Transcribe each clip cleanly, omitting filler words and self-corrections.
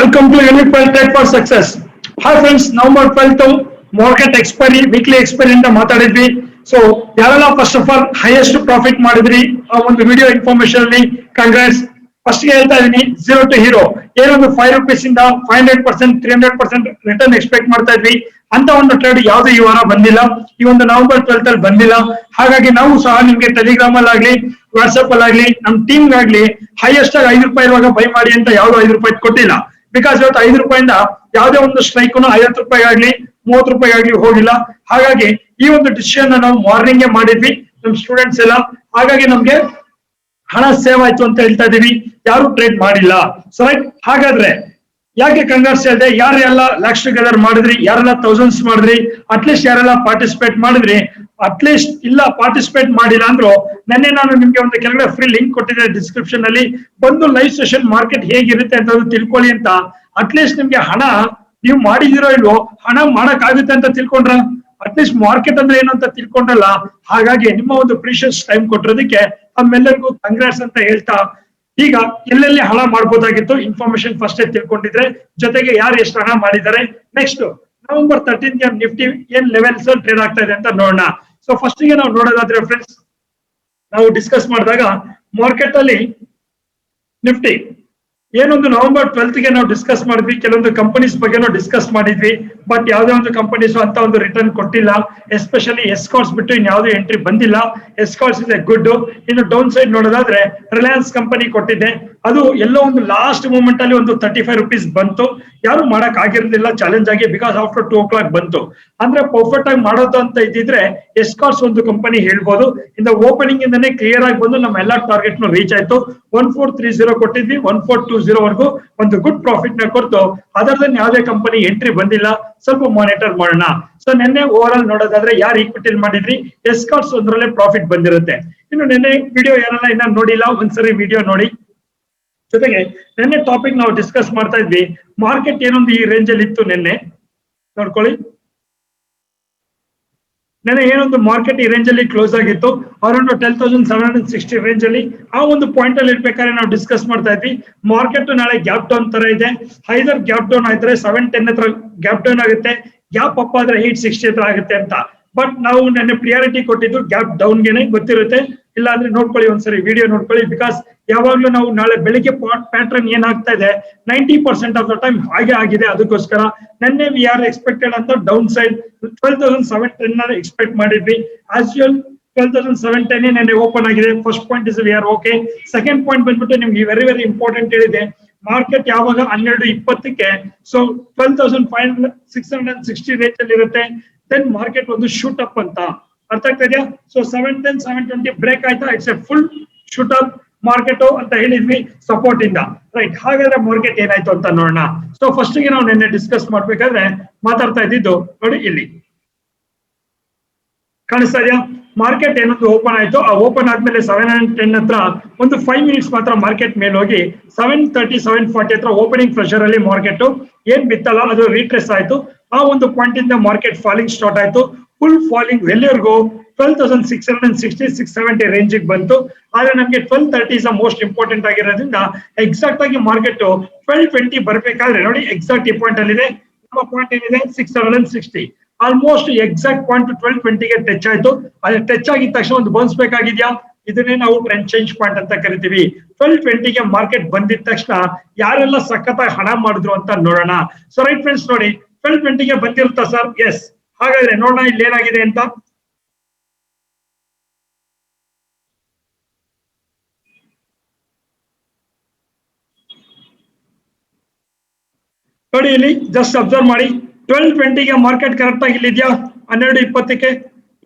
Welcome to Unit 12 Trade for Success. Hi friends, November 12th market expiry weekly expiry ಇಂದ ಮಾತಾಡಿದ್ವಿ. So ಯಾರೆಲ್ಲ first of all highest profit ಮಾಡಿದ್ರಿ ಆ ಒಂದು video information ಅಲ್ಲಿ congrats. First ಹೇಳ್ತಾ ಇದೀನಿ, ಝೀರೋ ಟು ಹೀರೋ ಏನೊಂದು ₹5 ಇಂದ 500%, 300% ರಿಟರ್ನ್ ಎಕ್ಸ್ಪೆಕ್ಟ್ ಮಾಡ್ತಾ ಇದ್ವಿ. ಅಂತ ಒಂದು ಟ್ರೇಡ್ ಯಾವ್ದು ಈ ವಾರ ಬಂದಿಲ್ಲ, ಈ ಒಂದು ನವೆಂಬರ್ 12th ಅಲ್ಲಿ ಬಂದಿಲ್ಲ. ಹಾಗಾಗಿ ನಾವು ಸಹ ನಿಮ್ಗೆ ಟೆಲಿಗ್ರಾಮ್ ಅಲ್ಲಿ ಆಗ್ಲಿ, ವಾಟ್ಸ್ಆಪ್ ಅಲ್ಲಿ ಆಗ್ಲಿ, ನಮ್ ಟೀಮ್ ಆಗ್ಲಿ ಹೈಯೆಸ್ಟ್ ಆಗಿ ₹5 ಇರುವಾಗ ಬೈ ಮಾಡಿ ಅಂತ ಯಾವ್ದು ₹5 ಕೊಟ್ಟಿಲ್ಲ. ಬಿಕಾಸ್ ಇವತ್ತು ₹5 ಯಾವುದೇ ಒಂದು ಸ್ಟ್ರೈಕ್ ₹50 ಆಗ್ಲಿ, ₹30 ಆಗ್ಲಿ ಹೋಗಿಲ್ಲ. ಹಾಗಾಗಿ ಈ ಒಂದು ಡಿಸಿಷನ್ ನಾವು ಮಾರ್ನಿಂಗ್ ಮಾಡಿದ್ವಿ ನಮ್ ಸ್ಟೂಡೆಂಟ್ಸ್ ಎಲ್ಲ. ಹಾಗಾಗಿ ನಮ್ಗೆ ಹಣ ಸೇವ್ ಆಯ್ತು ಅಂತ ಹೇಳ್ತಾ ಇದೀವಿ, ಯಾರು ಟ್ರೇಡ್ ಮಾಡಿಲ್ಲ. ಸೊ ರೈಟ್, ಹಾಗಾದ್ರೆ ಯಾಕೆ ಕಂಗ್ರಾಟ್ಸ್ ಹೇಳಿದೆ, ಯಾರೆಲ್ಲ ಲ್ಯಾಕ್ಸ್ ಟುಗೆದರ್ ಮಾಡಿದ್ರಿ, ಯಾರೆಲ್ಲ ಥೌಸಂಡ್ಸ್ ಮಾಡಿದ್ರಿ, ಅಟ್ಲೀಸ್ಟ್ ಯಾರೆಲ್ಲ ಪಾರ್ಟಿಸಿಪೇಟ್ ಮಾಡಿದ್ರಿ, ಅಟ್ಲೀಸ್ಟ್ ಇಲ್ಲ ಪಾರ್ಟಿಸಿಪೇಟ್ ಮಾಡಿಲ್ಲ ಅಂದ್ರು ನೆನ್ನೆ ನಾನು ನಿಮ್ಗೆ ಒಂದು ಕೆಳಗಡೆ ಫ್ರೀ ಲಿಂಕ್ ಕೊಟ್ಟಿದ್ದೆ ಡಿಸ್ಕ್ರಿಪ್ಷನ್ ಅಲ್ಲಿ, ಬಂದು ಲೈವ್ ಸೆಷನ್ ಮಾರ್ಕೆಟ್ ಹೇಗಿರುತ್ತೆ ಅಂತ ತಿಳ್ಕೊಳ್ಳಿ ಅಂತ. ಅಟ್ಲೀಸ್ಟ್ ನಿಮ್ಗೆ ಹಣ ನೀವು ಮಾಡಿದಿರೋ ಇಲ್ವೋ, ಹಣ ಮಾಡಕ್ ಆಗುತ್ತೆ ಅಂತ ತಿಳ್ಕೊಂಡ್ರ, ಅಟ್ಲೀಸ್ಟ್ ಮಾರ್ಕೆಟ್ ಅಂದ್ರೆ ಏನು ಅಂತ ತಿಳ್ಕೊಂಡ್ರಲ್ಲ. ಹಾಗಾಗಿ ನಿಮ್ಮ ಒಂದು ಪ್ರೀಶಿಯಸ್ ಟೈಮ್ ಕೊಟ್ಟಿರೋದಕ್ಕೆ ನಮ್ಮೆಲ್ಲರಿಗೂ ಕಂಗ್ರಾಟ್ಸ್ ಅಂತ ಹೇಳ್ತಾ, ಈಗ ಎಲ್ಲೆಲ್ಲಿ ಹಣ ಮಾಡ್ಬೋದಾಗಿತ್ತು ಇನ್ಫಾರ್ಮೇಶನ್ ಫಸ್ಟ್ ತಿಳ್ಕೊಂಡಿದ್ರೆ, ಜೊತೆಗೆ ಯಾರು ಎಷ್ಟು ಹಣ ಮಾಡಿದ್ದಾರೆ, ನೆಕ್ಸ್ಟ್ ನವೆಂಬರ್ 13ಗೆ ನಿಫ್ಟಿ ಏನ್ ಲೆವೆಲ್ಸ್ ಟ್ರೇಡ್ ಆಗ್ತಾ ಇದೆ ಅಂತ ನೋಡೋಣ. ಸೊ ಫಸ್ಟ್ ಗೆ ನಾವು ನೋಡೋದಾದ್ರೆ ಫ್ರೆಂಡ್ಸ್, ನಾವು ಡಿಸ್ಕಸ್ ಮಾಡಿದಾಗ ಮಾರ್ಕೆಟ್ ಅಲ್ಲಿ ನಿಫ್ಟಿ ಏನೊಂದು ನವೆಂಬರ್ 12ಗೆ ನಾವು ಡಿಸ್ಕಸ್ ಮಾಡಿದ್ವಿ, ಕೆಲವೊಂದು ಕಂಪನೀಸ್ ಬಗ್ಗೆ ಡಿಸ್ಕಸ್ ಮಾಡಿದ್ವಿ. ಬಟ್ ಯಾವ್ದೇ ಒಂದು ಕಂಪನೀಸ್ ಅಂತ ಒಂದು ರಿಟರ್ನ್ ಕೊಟ್ಟಿಲ್ಲ. ಎಸ್ಪೆಷಲಿ ಎಸ್ಕಾರ್ಟ್ಸ್ ಬಿಟ್ಟು ಇನ್ ಯಾವ್ದು ಎಂಟ್ರಿ ಬಂದಿಲ್ಲ. ಎಸ್ಕಾರ್ಟ್ಸ್ ಇದೆ ಗುಡ್. ಇನ್ನು ಡೌನ್ ಸೈಡ್ ನೋಡೋದಾದ್ರೆ ರಿಲಯನ್ಸ್ ಕಂಪನಿ ಕೊಟ್ಟಿದೆ, ಅದು ಎಲ್ಲೋ ಒಂದು ಲಾಸ್ಟ್ ಮೂಮೆಂಟ್ ಅಲ್ಲಿ ಒಂದು ₹35 ಬಂತು. ಯಾರು ಮಾಡಕ್ ಆಗಿರ್ಲಿಲ್ಲ ಚಾಲೆಂಜ್ ಆಗಿ, ಬಿಕಾಸ್ ಆಫ್ಟರ್ 2 o'clock ಬಂತು. ಅಂದ್ರೆ ಪರ್ಫೆಕ್ಟ್ ಆಗಿ ಮಾಡೋದು ಅಂತ ಇದ್ದಿದ್ರೆ ಎಸ್ಕಾರ್ಟ್ಸ್ ಒಂದು ಕಂಪನಿ ಹೇಳ್ಬೋದು. ಇಂದ ಓಪನಿಂಗ್ ಇಂದಾನೆ ಕ್ಲಿಯರ್ ಆಗಿ ಬಂದು ನಮ್ಮ ಎಲ್ಲಾ ಟಾರ್ಗೆಟ್ ರೀಚ್ ಆಯ್ತು. 1430 ಕೊಟ್ಟಿದ್ವಿ, 1420 ವರೆಗೂ ಒಂದು ಗುಡ್ ಪ್ರಾಫಿಟ್ ನ ಕೊಡ್ತು. ಅದರ್ ಯಾವುದೇ ಕಂಪನಿ ಎಂಟ್ರಿ ಬಂದಿಲ್ಲ, ಸ್ವಲ್ಪ ಮಾನಿಟರ್ ಮಾಡೋಣ. ಸೊ ನಿನ್ನೆ ಓವರ್ ಆಲ್ ನೋಡೋದಾದ್ರೆ ಯಾರು ಈಕ್ವಿಟಿ ಮಾಡಿದ್ರಿ, ಎಸ್ಕಾರ್ಟ್ಸ್ ಒಂದರಲ್ಲೇ ಪ್ರಾಫಿಟ್ ಬಂದಿರುತ್ತೆ. ಇನ್ನು ನಿನ್ನೆ ವಿಡಿಯೋ ಯಾರೆಲ್ಲ ಇನ್ನ ನೋಡಿಲ್ಲ ಒಂದ್ಸರಿ ವಿಡಿಯೋ ನೋಡಿ. ಜೊತೆಗೆ ನಿನ್ನೆ ಟಾಪಿಕ್ ನಾವು ಡಿಸ್ಕಸ್ ಮಾಡ್ತಾ ಇದ್ವಿ, ಮಾರ್ಕೆಟ್ ಏನೊಂದು ಈ ರೇಂಜ್ ಅಲ್ಲಿ ಇತ್ತು ನಿನ್ನೆ ನೋಡ್ಕೊಳ್ಳಿ. ನೆನೆ ಏನೊಂದು ಮಾರ್ಕೆಟ್ ಈ ರೇಂಜ್ ಅಲ್ಲಿ ಕ್ಲೋಸ್ ಆಗಿತ್ತು, ಅರೌಂಡ್ 10,760 ರೇಂಜ್ ಅಲ್ಲಿ. ಆ ಒಂದು ಪಾಯಿಂಟ್ ಅಲ್ಲಿ ಇರ್ಬೇಕಾದ್ರೆ ನಾವು ಡಿಸ್ಕಸ್ ಮಾಡ್ತಾ ಇದ್ವಿ, ಮಾರ್ಕೆಟ್ ನಾಳೆ ಗ್ಯಾಪ್ ಡೌನ್ ತರ ಇದೆ. ಐದರ್ ಗ್ಯಾಪ್ ಡೌನ್ ಆಯ್ತಾರೆ 710 ಹತ್ರ ಗ್ಯಾಪ್ ಡೌನ್ ಆಗುತ್ತೆ, ಗ್ಯಾಪ್ ಅಪ್ ಆದ್ರೆ 860 ಹತ್ರ ಆಗುತ್ತೆ ಅಂತ. ಬಟ್ ನಾವು ನೆನ್ನೆ ಪ್ರಿಯಾರಿಟಿ ಕೊಟ್ಟಿದ್ದು ಗ್ಯಾಪ್ ಡೌನ್ ಗೆನೆ, ಗೊತ್ತಿರುತ್ತೆ. ಇಲ್ಲ ಅಂದ್ರೆ ನೋಡ್ಕೊಳ್ಳಿ ಒಂದ್ಸರಿ ವಿಡಿಯೋ ನೋಡ್ಕೊಳ್ಳಿ. ಬಿಕಾಸ್ ಯಾವಾಗ್ಲೂ ನಾವು ನಾಳೆ ಬೆಳಿಗ್ಗೆ ಪ್ಯಾಟರ್ನ್ ಏನಾಗ್ತಾ ಇದೆ 90% ಆಫ್ ದ ಟೈಮ್ ಹಾಗೆ ಆಗಿದೆ. ಅದಕ್ಕೋಸ್ಕರ ನೆನ್ನೆ ವಿ ಆರ್ ಎಕ್ಸ್ಪೆಕ್ಟೆಡ್ ಅಂತ ಡೌನ್ ಸೈಡ್ 12,710 ಎಕ್ಸ್ಪೆಕ್ಟ್ ಮಾಡಿದ್ವಿ. ಆಸ್ ಯೂಲ್ 12,710 ನೆನ್ನೆ ಓಪನ್ ಆಗಿದೆ. First point is we are okay. Second point ಬಂದ್ಬಿಟ್ಟು ನಿಮ್ಗೆ ವೆರಿ ವೆರಿ ಇಂಪಾರ್ಟೆಂಟ್ ಹೇಳಿದೆ, ಮಾರ್ಕೆಟ್ ಯಾವಾಗ 12:20ಕ್ಕೆ ಸೊ 12,660 ರೇಂಜ್ ಅಲ್ಲಿ ಇರುತ್ತೆ. ದೆನ್ ಮಾರ್ಕೆಟ್ ಒಂದು ಶೂಟ್ ಅಪ್ ಅಂತ ಅರ್ಥ ಆಗ್ತಾ ಇದೆಯಾ. ಸೊ 710, 720 ಬ್ರೇಕ್ ಆಯ್ತಾ, it's A full shoot up market ಅಂತ ಹೇಳಿದ್ವಿ ಸಪೋರ್ಟ್ ಇಂದ. ರೈಟ್, ಹಾಗಾದ್ರೆ ಮಾರ್ಕೆಟ್ ಏನಾಯ್ತು ಅಂತ ನೋಡೋಣ. ಸೊ ಫಸ್ಟ್ ಗೆ ನಾವು ನಿನ್ನೆ ಡಿಸ್ಕಸ್ ಮಾಡ್ಬೇಕಾದ್ರೆ ಮಾತಾಡ್ತಾ ಇದ್ದಿದ್ದು ನೋಡಿ, ಇಲ್ಲಿ ಕಾಣಿಸ್ತಾ ಇದೆಯಾ, ಮಾರ್ಕೆಟ್ ಏನೊಂದು ಓಪನ್ ಆಯ್ತು. ಆ ಓಪನ್ ಆದ್ಮೇಲೆ 710 ಹತ್ರ ಒಂದು 5 ಮಿನಿಟ್ಸ್ ಮಾತ್ರ ಮಾರ್ಕೆಟ್ ಮೇಲೆ ಹೋಗಿ 730, 740 ಹತ್ರ ಓಪನಿಂಗ್ ಪ್ರೆಷರ್ ಅಲ್ಲಿ ಮಾರ್ಕೆಟ್ ಏನ್ ಬಿತ್ತಲ್ಲ ಅದು ರೀಟ್ರೆಸ್ ಆಯ್ತು. ಆ ಒಂದು ಪಾಯಿಂಟ್ ಇಂದ ಮಾರ್ಕೆಟ್ ಫಾಲಿಂಗ್ ಸ್ಟಾರ್ಟ್ ಆಯ್ತು. ಫುಲ್ ಫಾಲಿಂಗ್ ಎಲ್ಲಿವರೆಗೂ 12,660, 670 ರೇಂಜ್ ಬಂತು. ಆದ್ರೆ ನಮ್ಗೆ 1230 ಇಸ್ ಮೋಸ್ಟ್ ಇಂಪಾರ್ಟೆಂಟ್ ಆಗಿರೋದ್ರಿಂದ ಎಕ್ಸಾಕ್ಟ್ ಆಗಿ ಮಾರ್ಕೆಟ್ 1220 ಬರ್ಬೇಕಾದ್ರೆ ನೋಡಿ, ಎಕ್ಸಾಕ್ಟ್ ಈ ಪಾಯಿಂಟ್ ಅಲ್ಲಿ ಇದೆ. ನಮ್ಮ ಪಾಯಿಂಟ್ ಏನಿದೆ 660, ಆಲ್ಮೋಸ್ಟ್ ಎಕ್ಸಾಕ್ಟ್ ಪಾಯಿಂಟ್ 1220ಗೆ ಟಚ್ ಆಯ್ತು. ಅದೇ ಟಚ್ ಆಗಿದ ತಕ್ಷಣ ಒಂದು ಬೌನ್ಸ್ ಬೇಕಾಗಿದ್ಯಾ, ಇದನ್ನೇ ನಾವು ಟ್ರೆಂಡ್ ಚೇಂಜ್ ಪಾಯಿಂಟ್ ಅಂತ ಕರಿತೀವಿ. 1220ಗೆ ಮಾರ್ಕೆಟ್ ಬಂದಿದ ತಕ್ಷಣ ಯಾರೆಲ್ಲ ಸಖತ್ತಾಗಿ ಹಣ ಮಾಡಿದ್ರು ಅಂತ ನೋಡೋಣ. ಸೊ ರೈಟ್ ಫ್ರೆಂಡ್ಸ್, ನೋಡಿ 1220ಗೆ ಬಂದಿರುತ್ತಾ ಸರ್? ಎಸ್. ಹಾಗಾದ್ರೆ ನೋಡೋಣ ಇಲ್ಲಿ ಏನಾಗಿದೆ ಅಂತ. ನೋಡಿ ಇಲ್ಲಿ ಜಸ್ಟ್ ಅಬ್ಸರ್ವ್ ಮಾಡಿ, 1220ಗೆ ಮಾರ್ಕೆಟ್ ಕರೆಕ್ಟ್ ಆಗಿ ಇಲ್ಲಿದ್ಯಾ, 12:20ಕ್ಕೆ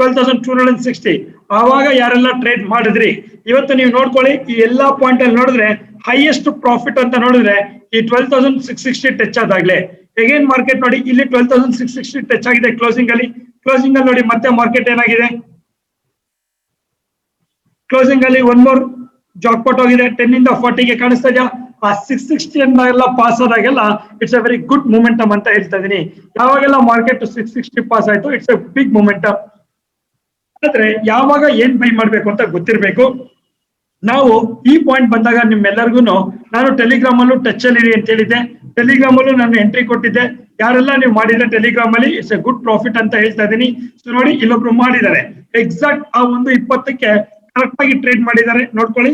12,260. ಆವಾಗ ಯಾರೆಲ್ಲ ಟ್ರೇಡ್ ಮಾಡಿದ್ರಿ ಇವತ್ತು ನೀವು ನೋಡ್ಕೊಳ್ಳಿ. ಈ ಎಲ್ಲಾ ಪಾಯಿಂಟ್ ಅಲ್ಲಿ ನೋಡಿದ್ರೆ ಹೈಯೆಸ್ಟ್ ಪ್ರಾಫಿಟ್ ಅಂತ ನೋಡಿದ್ರೆ ಈ 12,660 ಟಚ್ ಆದಾಗ್ಲೇ ಅಗೇನ್ ಮಾರ್ಕೆಟ್ ನೋಡಿ ಇಲ್ಲಿ 12,660 ಟಚ್ ಆಗಿದೆ ಕ್ಲೋಸಿಂಗ್ ಅಲ್ಲಿ. ಕ್ಲೋಸಿಂಗ್ ಅಲ್ಲಿ ನೋಡಿ ಮತ್ತೆ ಮಾರ್ಕೆಟ್ ಏನಾಗಿದೆ, ಕ್ಲೋಸಿಂಗ್ ಅಲ್ಲಿ ಒನ್ ಮೋರ್ ಜಾಕ್ಪಾಟ್ ಹೋಗಿದೆ 10 ಇಂದ 40ಗೆ ಕಾಣಿಸ್ತಾ ಇದೆಯಾ. ಆ 660 ಎಲ್ಲ ಪಾಸ್ ಆದಾಗೆಲ್ಲ it's A very good momentum ಅಂತ ಹೇಳ್ತಾ ಇದೀನಿ. ಯಾವಾಗೆಲ್ಲ ಮಾರ್ಕೆಟ್ 660 ಪಾಸ್ ಆಯ್ತು ಇಟ್ಸ್ ಎ ಬಿಗ್ ಮೊಮೆಂಟಮ್. ಆದ್ರೆ ಯಾವಾಗ ಏನ್ ಬೈ ಮಾಡ್ಬೇಕು ಅಂತ ಗೊತ್ತಿರ್ಬೇಕು. ನಾವು ಈ ಪಾಯಿಂಟ್ ಬಂದಾಗ ನಿಮ್ಮೆಲ್ಲರಿಗೂ ನಾನು ಟೆಲಿಗ್ರಾಮ್ ಅಲ್ಲೂ ಟಚ್ ಅಲ್ಲಿ ಇರಿ ಅಂತ ಹೇಳಿದ್ದೆ. ಟೆಲಿಗ್ರಾಮ್ ಅಲ್ಲೂ ನಾನು ಎಂಟ್ರಿ ಕೊಟ್ಟಿದ್ದೆ. ಯಾರೆಲ್ಲ ನೀವು ಮಾಡಿದ್ರೆ ಟೆಲಿಗ್ರಾಮ್ ಅಲ್ಲಿ ಇಟ್ಸ್ ಎ ಗುಡ್ ಪ್ರಾಫಿಟ್ ಅಂತ ಹೇಳ್ತಾ ಇದ್ದೀನಿ. ಸೊ ನೋಡಿ ಇಲ್ಲೊಬ್ರು ಮಾಡಿದ್ದಾರೆ, ಎಕ್ಸಾಕ್ಟ್ ಆ 1:20ಕ್ಕೆ ಕರೆಕ್ಟ್ ಆಗಿ ಟ್ರೇಡ್ ಮಾಡಿದ್ದಾರೆ. ನೋಡ್ಕೊಳ್ಳಿ,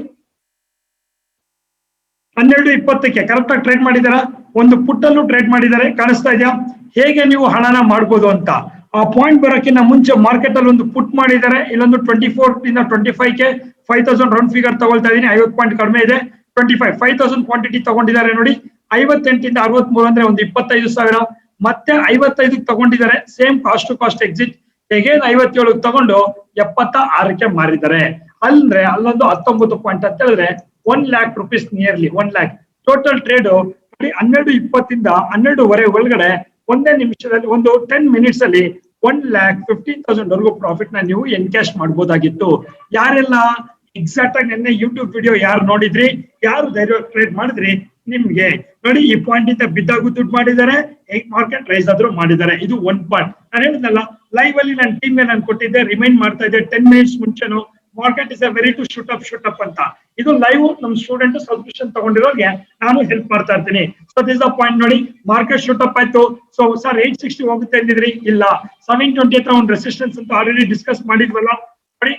12:20ಕ್ಕೆ ಕರೆಕ್ಟ್ ಆಗಿ ಟ್ರೇಡ್ ಮಾಡಿದಾರ. ಒಂದು ಪುಟ್ ಅಲ್ಲೂ ಟ್ರೇಡ್ ಮಾಡಿದ್ದಾರೆ. ಕಾಣಿಸ್ತಾ ಇದೆಯಾ ಹೇಗೆ ನೀವು ಹಣನ ಮಾಡ್ಬೋದು ಅಂತ? ಆ ಪಾಯಿಂಟ್ ಬರೋಕ್ಕಿಂತ ಮುಂಚೆ ಮಾರ್ಕೆಟ್ ಅಲ್ಲಿ ಒಂದು ಪುಟ್ ಮಾಡಿದ್ದಾರೆ. ಇಲ್ಲೊಂದು 24 ಇಂದ 25ಕ್ಕೆ 5000 ರೌಂಡ್ ಫಿಗರ್ ತಗೊಳ್ತಾ ಇದೀನಿ. 50 ಪಾಯಿಂಟ್ ಕಡಿಮೆ ಇದೆ. 5000 ಕ್ವಾಂಟಿಟಿ ತಗೊಂಡಿದ್ದಾರೆ ನೋಡಿ. 58 ಇಂದ 63 ಅಂದ್ರೆ ಒಂದು 25,000. ಮತ್ತೆ 55ಕ್ಕೆ ತಗೊಂಡಿದ್ದಾರೆ. Same cost to cost exit. ಹೇಗೇನ್ 57ಕ್ಕೆ ತಗೊಂಡು 76ಕ್ಕೆ ಮಾರಿದ್ದಾರೆ. ಅಂದ್ರೆ ಅಲ್ಲೊಂದು 19 ಪಾಯಿಂಟ್ ಅಂತ ಹೇಳಿದ್ರೆ 1 lakh rupees, nearly 1 lakh total trade. 12:20 12:30 ಒಳಗಡೆ ಒಂದೇ ನಿಮಿಷದಲ್ಲಿ ಒಂದು 10 ಮಿನಿಟ್ಸ್ ಅಲ್ಲಿ 1,15,000 ವರೆಗೂ ಪ್ರಾಫಿಟ್ ನ ನೀವು ಎನ್ಕ್ಯಾಶ್ ಮಾಡಬಹುದಾಗಿತ್ತು. ಯಾರೆಲ್ಲ ಎಕ್ಸಾಕ್ಟ್ ಆಗಿ ನಿನ್ನೆ ಯೂಟ್ಯೂಬ್ ವಿಡಿಯೋ ಯಾರು ನೋಡಿದ್ರಿ, ಯಾರು ಧೈರ್ಯ ಟ್ರೇಡ್ ಮಾಡಿದ್ರಿ, ನಿಮ್ಗೆ ನೋಡಿ ಈ ಪಾಯಿಂಟ್ ಇಂದ ಬಿದ್ದಾಗೂ ದುಡ್ಡು ಮಾಡಿದ್ದಾರೆ, ಮಾರ್ಕೆಟ್ ರೈಸ್ ಆದ್ರೂ ಮಾಡಿದ್ದಾರೆ. ಇದು ಒನ್ ಪಾರ್ಟ್. ನಾನು ಹೇಳಿದ್ನಲ್ಲ, ಲೈವ್ ಅಲ್ಲಿ ನನ್ನ ಟೀಮ್ ನಾನು ಕೊಟ್ಟಿದ್ದೆ, ರಿಮೈಂಡ್ ಮಾಡ್ತಾ ಇದ್ದೆ 10 ಮಿನಿಟ್ಸ್ ಮುಂಚೆನು. Market is a very to shoot up ಅಂತ. ಇದು ಲೈವ್ ನಮ್ಮ ಸ್ಟೂಡೆಂಟ್ ಸಬ್ಸ್ಕ್ರಿಪ್ಷನ್ ತಗೊಂಡಿರೋರಿಗೆ ನಾನು ಹೆಲ್ಪ್ ಮಾಡ್ತಾ ಇರ್ತೀನಿ. ಸೊ ದಿಸ್ ದ ಪಾಯಿಂಟ್ ನೋಡಿ, ಮಾರ್ಕೆಟ್ ಶೂಟ್ ಅಪ್ ಆಯ್ತು. ಸೊ ಸರ್ 860 ಹೋಗುತ್ತೆ ಅಂದಿದ್ರಿ, ಇಲ್ಲ 720 ಹತ್ರ ಒಂದು ರೆಸಿಸ್ಟೆನ್ಸ್ ಅಂತ ಆಲ್ರೆಡಿ ಡಿಸ್ಕಸ್ ಮಾಡಿದ್ವಲ್ಲ ನೋಡಿ.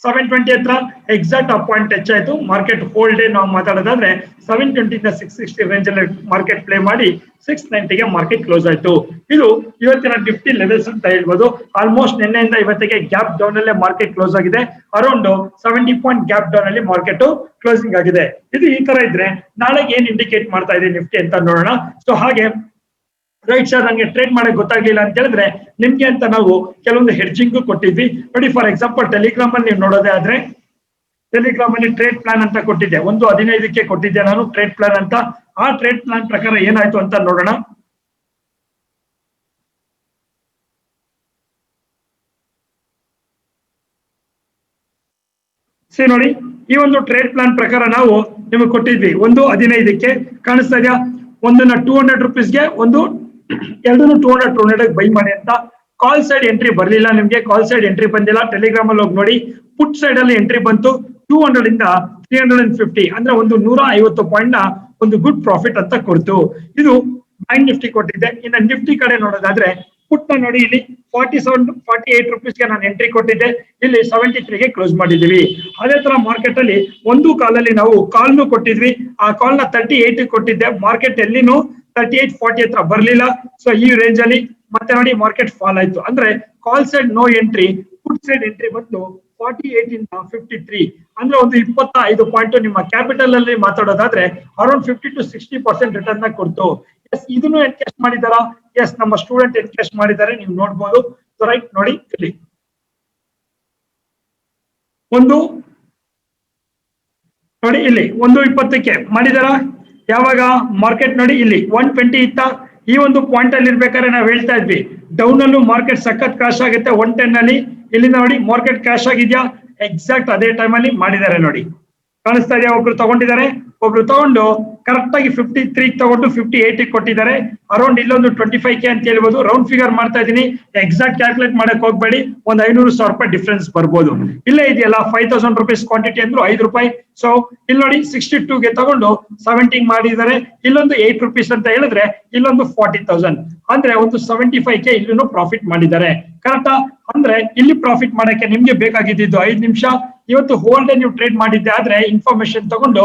720 ಹತ್ರ ಎಕ್ಸಾಕ್ಟ್ ಆ ಪಾಯಿಂಟ್ ಟಚ್ ಆಯ್ತು. ಮಾರ್ಕೆಟ್ ಹೋಲ್ ಡೇ ನಾವು ಮಾತಾಡೋದಾದ್ರೆ 720 ಇಂದ 660 ರೇಂಜ್ ಅಲ್ಲಿ ಮಾರ್ಕೆಟ್ ಪ್ಲೇ ಮಾಡಿ 690ಗೆ ಮಾರ್ಕೆಟ್ ಕ್ಲೋಸ್ ಆಯ್ತು. ಇದು ಇವತ್ತಿನ ನಿಫ್ಟಿ ಲೆವೆಲ್ಸ್ ಅಂತ ಹೇಳ್ಬೋದು. ಆಲ್ಮೋಸ್ಟ್ ನಿನ್ನೆಯಿಂದ ಇವತ್ತಿಗೆ ಗ್ಯಾಪ್ ಡೌನ್ ಅಲ್ಲೇ ಮಾರ್ಕೆಟ್ ಕ್ಲೋಸ್ ಆಗಿದೆ. ಅರೌಂಡ್ 70 ಪಾಯಿಂಟ್ ಗ್ಯಾಪ್ ಡೌನ್ ಅಲ್ಲಿ ಮಾರ್ಕೆಟ್ ಕ್ಲೋಸಿಂಗ್ ಆಗಿದೆ. ಇದು ಈ ತರ ಇದ್ರೆ ನಾಳೆಗೆ ಏನ್ ಇಂಡಿಕೇಟ್ ಮಾಡ್ತಾ ಇದೆ ನಿಫ್ಟಿ ಅಂತ ನೋಡೋಣ. ಸೊ ಹಾಗೆ ರೈಟ್ ಸರ್, ನಂಗೆ ಟ್ರೇಡ್ ಮಾಡಕ್ ಗೊತ್ತಾಗ್ಲಿಲ್ಲ ಅಂತ ಹೇಳಿದ್ರೆ ನಿಮ್ಗೆ ಅಂತ ನಾವು ಕೆಲವೊಂದು ಹೆಡ್ಜಿಂಗ್ ಕೊಟ್ಟಿದ್ವಿ ನೋಡಿ. ಫಾರ್ ಎಕ್ಸಾಂಪಲ್ ಟೆಲಿಗ್ರಾಮ್ ಅಲ್ಲಿ ನೀವು ನೋಡೋದೇ ಆದ್ರೆ, ಟೆಲಿಗ್ರಾಮ್ ಅಲ್ಲಿ ಟ್ರೇಡ್ ಪ್ಲಾನ್ ಅಂತ ಕೊಟ್ಟಿದ್ದೆ. 1:15ಕ್ಕೆ ಕೊಟ್ಟಿದ್ದೆ ನಾನು ಟ್ರೇಡ್ ಪ್ಲಾನ್ ಅಂತ. ಆ ಟ್ರೇಡ್ ಪ್ಲಾನ್ ಪ್ರಕಾರ ಏನಾಯ್ತು ಅಂತ ನೋಡೋಣ. ಸಿ ನೋಡಿ, ಈ ಒಂದು ಟ್ರೇಡ್ ಪ್ಲಾನ್ ಪ್ರಕಾರ ನಾವು ನಿಮಗೆ ಕೊಟ್ಟಿದ್ವಿ 1:15ಕ್ಕೆ. ಕಾಣಿಸ್ತಾ ಇದೆಯಾ? ಒಂದನ್ನ 200 rupeesಗೆ, ಒಂದು ಎರಡನ್ನು 200 ಬೈ ಮಾಡಿ ಅಂತ. ಕಾಲ್ ಸೈಡ್ ಎಂಟ್ರಿ ಬರ್ಲಿಲ್ಲ ನಿಮ್ಗೆ, ಕಾಲ್ ಸೈಡ್ ಎಂಟ್ರಿ ಬಂದಿಲ್ಲ. ಟೆಲಿಗ್ರಾಮ್ ಅಲ್ಲಿ ಹೋಗಿ ನೋಡಿ, ಪುಟ್ ಸೈಡ್ ಅಲ್ಲಿ ಎಂಟ್ರಿ ಬಂತು 200 ಇಂದ 350, ಅಂದ್ರೆ ಒಂದು 150 ಪಾಯಿಂಟ್ ನ ಒಂದು ಗುಡ್ ಪ್ರಾಫಿಟ್ ಅಂತ ಕೊಡ್ತು. ಇದು ಬ್ಯಾಂಕ್ ನಿಫ್ಟಿ ಕೊಟ್ಟಿದ್ದೆ. ಇನ್ನು ನಿಫ್ಟಿ ಕಡೆ ನೋಡೋದಾದ್ರೆ ಪುಟ್ ನ ನೋಡಿ, ಇಲ್ಲಿ 48 rupeesಗೆ ನಾನು ಎಂಟ್ರಿ ಕೊಟ್ಟಿದ್ದೆ. ಇಲ್ಲಿ 73ಗೆ ಕ್ಲೋಸ್ ಮಾಡಿದೀವಿ. ಅದೇ ತರ ಮಾರ್ಕೆಟ್ ಅಲ್ಲಿ ಒಂದು ಕಾಲಲ್ಲಿ ನಾವು ಕಾಲ್ನು ಕೊಟ್ಟಿದ್ವಿ. ಆ ಕಾಲ್ ನ 38 ಕೊಟ್ಟಿದ್ದೆ. ಮಾರ್ಕೆಟ್ ಎಲ್ಲಿನೂ 38-40 ಹತ್ರ ಬರ್ಲಿಲ್ಲ. ಸೊ ಈ ರೇಂಜ್ ಅಲ್ಲಿ ಮತ್ತೆ ನೋಡಿ ಮಾರ್ಕೆಟ್ ಫಾಲ್ ಆಯ್ತು. ಅಂದ್ರೆ call side no entry, put side entry ಬಂದು 48 ಇಂದ 53, ಅಂದ್ರೆ ಒಂದು 25 ಪಾಯಿಂಟ್. ನಿಮ್ಮ ಕ್ಯಾಪಿಟಲ್ ಅಲ್ಲಿ ಮಾತಾಡೋದಾದ್ರೆ ಅರೌಂಡ್ 50 to 60% ರಿಟರ್ನ್ ನ ಕೊಡ್ತು. ಎಸ್, ಇದನ್ನು ಎನ್ಕ್ಯಾಶ್ ಮಾಡಿದಾರಾ? ಎಸ್, ನಮ್ಮ ಸ್ಟೂಡೆಂಟ್ ಎನ್ಕ್ಯಾಶ್ ಮಾಡಿದ್ದಾರೆ, ನೀವು ನೋಡ್ಬೋದು. ರೈಟ್ ನೋಡಿ, ಇಲ್ಲಿ ಒಂದು ನೋಡಿ, ಇಲ್ಲಿ 1:20ಕ್ಕೆ ಮಾಡಿದಾರ. ಯಾವಾಗ ಮಾರ್ಕೆಟ್ ನೋಡಿ ಇಲ್ಲಿ 120 ಇತ್ತ. ಈ ಒಂದು ಪಾಯಿಂಟ್ ಅಲ್ಲಿ ಇರ್ಬೇಕಾದ್ರೆ ನಾವು ಹೇಳ್ತಾ ಇದ್ವಿ ಡೌನ್ ಅಲ್ಲೂ ಮಾರ್ಕೆಟ್ ಸಖತ್ ಕ್ರಾಶ್ ಆಗುತ್ತೆ 110 ಅಲ್ಲಿ. ಇಲ್ಲಿ ನೋಡಿ ಮಾರ್ಕೆಟ್ ಕ್ರಾಶ್ ಆಗಿದ್ಯಾ? ಎಕ್ಸಾಕ್ಟ್ ಅದೇ ಟೈಮ್ ಅಲ್ಲಿ ಮಾಡಿದ್ದಾರೆ ನೋಡಿ. ಕಾಣಿಸ್ತಾ ಇದೆಯಾ? ಒಬ್ರು ತಗೊಂಡಿದ್ದಾರೆ, ಒಬ್ರು ತಗೊಂಡು ಕರೆಕ್ಟ್ ಆಗಿ 53 ತಗೊಂಡು 58 ಕೊಟ್ಟಿದ್ದಾರೆ. ಅರೌಂಡ್ ಇಲ್ಲೊಂದು 25K ಅಂತ ಹೇಳ್ಬೋದು. ರೌಂಡ್ ಫಿಗರ್ ಮಾಡ್ತಾ ಇದೀನಿ, ಎಕ್ಸಾಕ್ಟ್ ಕ್ಯಾಲ್ಕುಲೇಟ್ ಮಾಡಕ್ ಹೋಗ್ಬೇಡಿ. ಒಂದ್ 500,000 ರೂಪಾಯಿ ಡಿಫ್ರೆನ್ಸ್ ಬರ್ಬೋದು. ಇಲ್ಲೇ ಇದೆಯಲ್ಲ 5,000 rupees ಕ್ವಾಂಟಿಟಿ ಅಂದ್ರು 5 ರೂಪಾಯಿ. ಸೊ ಇಲ್ಲಿ ನೋಡಿ 62ಗೆ ತಗೊಂಡು 70 ಮಾಡಿದ್ದಾರೆ. ಇಲ್ಲೊಂದು 8 rupees ಅಂತ ಹೇಳಿದ್ರೆ ಇಲ್ಲೊಂದು 40,000, ಅಂದ್ರೆ ಒಂದು 75K ಇಲ್ಲೂ ಪ್ರಾಫಿಟ್ ಮಾಡಿದ್ದಾರೆ. ಕರೆಕ್ಟಾ? ಅಂದ್ರೆ ಇಲ್ಲಿ ಪ್ರಾಫಿಟ್ ಮಾಡಕ್ಕೆ ನಿಮ್ಗೆ ಬೇಕಾಗಿದ್ದು 5 ನಿಮಿಷ. ಇವತ್ತು ಹೋಲ್ ಡೇ ನೀವು ಟ್ರೇಡ್ ಮಾಡಿದ್ದೆ ಆದ್ರೆ ಇನ್ಫಾರ್ಮೇಶನ್ ತಗೊಂಡು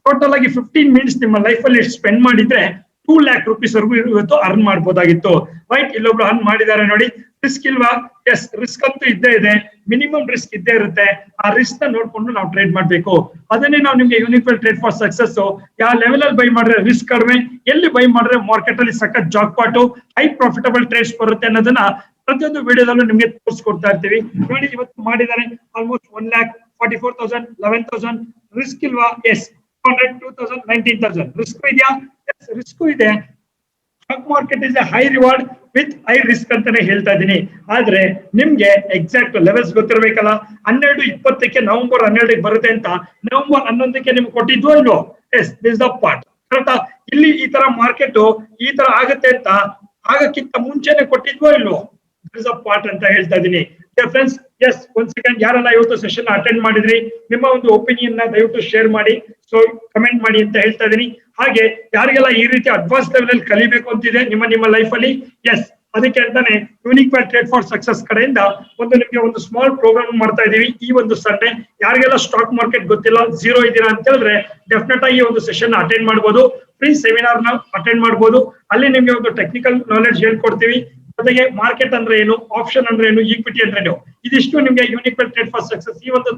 ಟೋಟಲ್ ಆಗಿ 15 ಮಿನಿಟ್ಸ್ ನಿಮ್ಮ ಲೈಫ್ ಅಲ್ಲಿ ಸ್ಪೆಂಡ್ ಮಾಡಿದ್ರೆ 2 lakh rupees ವರೆಗೂ ಇವತ್ತು ಅರ್ನ್ ಮಾಡಬಹುದಾಗಿತ್ತು. ರೈಟ್, ಇಲ್ಲೊಬ್ರು ಅರ್ನ್ ಮಾಡಿದ್ದಾರೆ ನೋಡಿ. ರಿಸ್ಕ್ ಇಲ್ವಾ? ಎಸ್, ರಿಸ್ಕ್ ಅಂತೂ ಇದ್ದೇ ಇದೆ. ಮಿನಿಮಮ್ ರಿಸ್ಕ್ ಇದ್ದೇ ಇರುತ್ತೆ. ಆ ರಿಸ್ಕ್ ನ ನೋಡ್ಕೊಂಡು ನಾವು ಟ್ರೇಡ್ ಮಾಡ್ಬೇಕು. ಅದನ್ನೇ ನಾವು ನಿಮ್ಗೆ ಯೂನಿಕ್ವೆಲ್ ಟ್ರೇಡ್ ಫಾರ್ ಸಕ್ಸಸ್ ಯಾವ ಲೆವೆಲ್ ಅಲ್ಲಿ ಬೈ ಮಾಡಿದ್ರೆ ರಿಸ್ಕ್ ಕಡಿಮೆ, ಎಲ್ಲಿ ಬೈ ಮಾಡಿದ್ರೆ ಮಾರ್ಕೆಟ್ ಅಲ್ಲಿ ಸಖತ್ ಜಾಕ್ ಪಾಟು ಹೈ ಪ್ರಾಫಿಟಬಲ್ ಟ್ರೇಡ್ಸ್ ಬರುತ್ತೆ ಅನ್ನೋದನ್ನ ಪ್ರತಿಯೊಂದು ವಿಡಿಯೋದಲ್ಲೂ ನಿಮ್ಗೆ ತೋರಿಸ್ಕೊಡ್ತಾ ಇರ್ತೀವಿ. ನೋಡಿ, ಇವತ್ತು ಮಾಡಿದ್ದಾರೆ ಆಲ್ಮೋಸ್ಟ್ 1,44,000, 11,000. ರಿಸ್ಕ್ ಇಲ್ವಾ? ಎಸ್. 200,000, 19,000. ರಿಸ್ಕ್ ಇದೆಯಾ? ಎಸ್, ರಿಸ್ಕ್ ಇದೆ. Stock market is a high reward with high risk ಅಂತಾನೆ ಹೇಳ್ತಾ ಇದೀನಿ. ಆದ್ರೆ ನಿಮ್ಗೆ ಎಕ್ಸಾಕ್ಟ್ ಲೆವೆಲ್ಸ್ ಗೊತ್ತಿರ್ಬೇಕಲ್ಲ. 12:20ಕ್ಕೆ ನವೆಂಬರ್ 12ಕ್ಕೆ ಬರುತ್ತೆ ಅಂತ ನವೆಂಬರ್ 11ಕ್ಕೆ ನಿಮ್ಗೆ ಕೊಟ್ಟಿದ್ವೋ ಇಲ್ವೋ? Yes, this the part. ಕರೆಕ್ಟಾ? ಇಲ್ಲಿ ಈ ತರ ಮಾರ್ಕೆಟ್ ಈ ತರ ಆಗುತ್ತೆ ಅಂತ ಆಗಕ್ಕಿಂತ ಮುಂಚೆನೆ ಕೊಟ್ಟಿದ್ವೋ ಇಲ್ವೋ? ದಿಸ್ ದ ಪಾರ್ಟ್ ಅಂತ ಹೇಳ್ತಾ ಇದೀನಿ. ಫ್ರೆಂಡ್ಸ್ ಎಸ್ ಒಂದ್ ಸೆಕೆಂಡ್ ಯಾರೆಲ್ಲ ಇವತ್ತು ಸೆಷನ್ ಅಟೆಂಡ್ ಮಾಡಿದ್ರಿ ನಿಮ್ಮ ಒಂದು ಒಪಿನಿಯನ್ ನ ದಯವಿಟ್ಟು ಶೇರ್ ಮಾಡಿ, ಸೊ ಕಮೆಂಟ್ ಮಾಡಿ ಅಂತ ಹೇಳ್ತಾ ಇದೀನಿ. ಹಾಗೆ ಯಾರಿಗೆಲ್ಲ ಈ ರೀತಿ ಅಡ್ವಾನ್ಸ್ ಲೆವೆಲ್ ಅಲ್ಲಿ ಕಲಿಬೇಕು ಅಂತಿದೆ ನಿಮ್ಮ ಲೈಫ್ ಅಲ್ಲಿ, ಎಸ್ ಅದಕ್ಕೆ ಅಂತಾನೆ unique well trade for success ಕಡೆಯಿಂದ ನಿಮಗೆ ಒಂದು ಸ್ಮಾಲ್ ಪ್ರೋಗ್ರಾಮ್ ಮಾಡ್ತಾ ಇದೀವಿ ಈ ಒಂದು ಸಂಡೇ. ಯಾರಿಗೆಲ್ಲ ಸ್ಟಾಕ್ ಮಾರ್ಕೆಟ್ ಗೊತ್ತಿಲ್ಲ, ಝೀರೋ ಇದ್ದೀರಾ ಅಂತ ಹೇಳಿದ್ರೆ ಡೆಫಿನೆಟ್ ಆಗಿ ಒಂದು ಸೆಷನ್ ಅಟೆಂಡ್ ಮಾಡಬಹುದು. ಫ್ರೀ ಸೆಮಿನಾರ್ ನ ಅಟೆಂಡ್ ಮಾಡಬಹುದು. ಅಲ್ಲಿ ನಿಮ್ಗೆ ಒಂದು ಟೆಕ್ನಿಕಲ್ ನಾಲೆಡ್ಜ್ ಹೇಳ್ಕೊಡ್ತೀವಿ. ಜೊತೆಗೆ ಮಾರ್ಕೆಟ್ ಅಂದ್ರೆ ಏನು, ಆಪ್ಷನ್ ಅಂದ್ರೆ ಏನು, ಈಕ್ವಿಟಿ ಅಂದ್ರೆ ಏನು, ಇದಿಷ್ಟು ನಿಮ್ಗೆ unique well trade for success ಈ ಒಂದು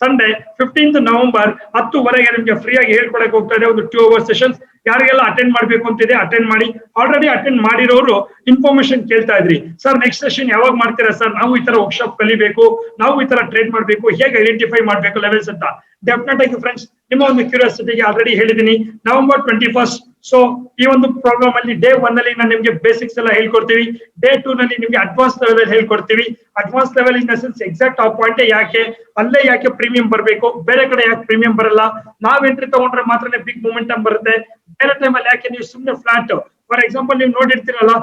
ಸಂಡೇ 15th ನವೆಂಬರ್ 10 ನಿಮ್ಗೆ ಫ್ರೀ ಆಗಿ ಹೇಳ್ಕೊಡಕ್ ಹೋಗ್ತಾ ಇದೆ. ಒಂದು 2 hour ಸೆಷನ್ಸ್. ಯಾರಿಗೆಲ್ಲ ಅಟೆಂಡ್ ಮಾಡ್ಬೇಕು ಅಂತಿದೆ ಅಟೆಂಡ್ ಮಾಡಿ. ಆಲ್ರೆಡಿ ಅಟೆಂಡ್ ಮಾಡಿರೋರು ಇನ್ಫಾರ್ಮೇಶನ್ ಕೇಳ್ತಾ ಇದ್ರಿ, ಸರ್ ನೆಕ್ಸ್ಟ್ ಸೆಷನ್ ಯಾವಾಗ ಮಾಡ್ತೀರಾ ಸರ್, ನಾವು ಈ ತರ ವರ್ಕ್ಶಾಪ್ ಕಲಿಬೇಕು, ನಾವು ಈ ತರ ಟ್ರೇಡ್ ಮಾಡ್ಬೇಕು, ಹೇಗೆ ಐಡೆಂಟಿಫೈ ಮಾಡ್ಬೇಕು ಲೆವೆಲ್ಸ್ ಅಂತ. ಡೆಫಿನೆಟ್ ಆಗಿ ಫ್ರೆಂಡ್ಸ್ ನಿಮ್ಮ ಒಂದು ಕ್ಯೂರಿಯಾಸಿಟಿಗೆ ಆಲ್ರೆಡಿ ಹೇಳಿದೀನಿ. November 21st. ಸೊ ಈ ಒಂದು ಪ್ರೋಗ್ರಾಮ್ ಅಲ್ಲಿ ಡೇ 1 ಅಲ್ಲಿ ನಾನು ನಿಮ್ಗೆ ಬೇಸಿಕ್ಸ್ ಎಲ್ಲ ಹೇಳ್ಕೊಡ್ತೀವಿ. ಡೇ 2 ನಲ್ಲಿ ನಿಮ್ಗೆ ಅಡ್ವಾನ್ಸ್ ಲೆವೆಲ್ ಅಲ್ಲಿ ಹೇಳ್ಕೊಡ್ತೀವಿ. Advance level in the sense exact ಆ ಪಾಯಿಂಟ್ ಯಾಕೆ, ಅಲ್ಲೇ ಯಾಕೆ ಪ್ರೀಮಿಯಂ ಬರಬೇಕು, ಬೇರೆ ಕಡೆ ಯಾಕೆ ಪ್ರೀಮಿಯಂ ಬರಲ್ಲ, ನಾವ್ ಎಂಟ್ರಿ ತಗೊಂಡ್ರೆ ಮಾತ್ರನೇ ಬಿಗ್ ಮೊಮೆಂಟಮ್ ಬರುತ್ತೆ, ಬೇರೆ ಟೈಮ್ ಅಲ್ಲಿ ಯಾಕೆ ನೀವು ಸುಮ್ಮನೆ ಫ್ಲಾಟ್. ಫಾರ್ ಎಕ್ಸಾಂಪಲ್ ನೀವು ನೋಡಿರ್ತೀರಲ್ಲ,